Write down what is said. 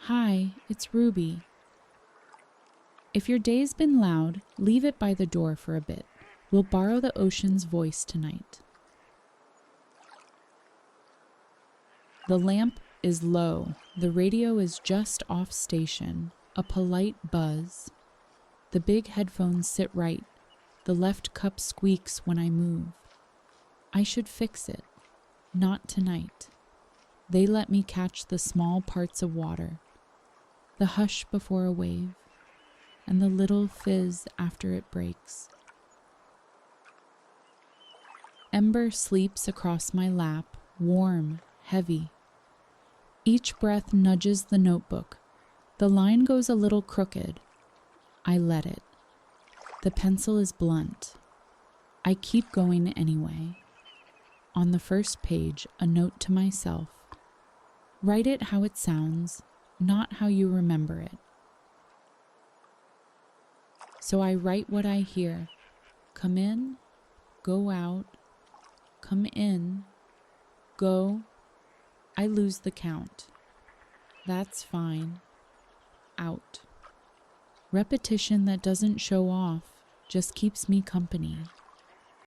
Hi, it's Ruby. If your day's been loud, leave it by the door for a bit. We'll borrow the ocean's voice tonight. The lamp is low. The radio is just off station. A polite buzz. The big headphones sit right. The left cup squeaks when I move. I should fix it. Not tonight. They let me catch the small parts of water. The hush before a wave. And the little fizz after it breaks. Ember sleeps across my lap, warm, heavy. Each breath nudges the notebook. The line goes a little crooked. I let it. The pencil is blunt. I keep going anyway. On the first page, a note to myself. Write it how it sounds, not how you remember it. So I write what I hear. Come in, go out, come in, go. I lose the count. That's fine. Out. Repetition that doesn't show off just keeps me company.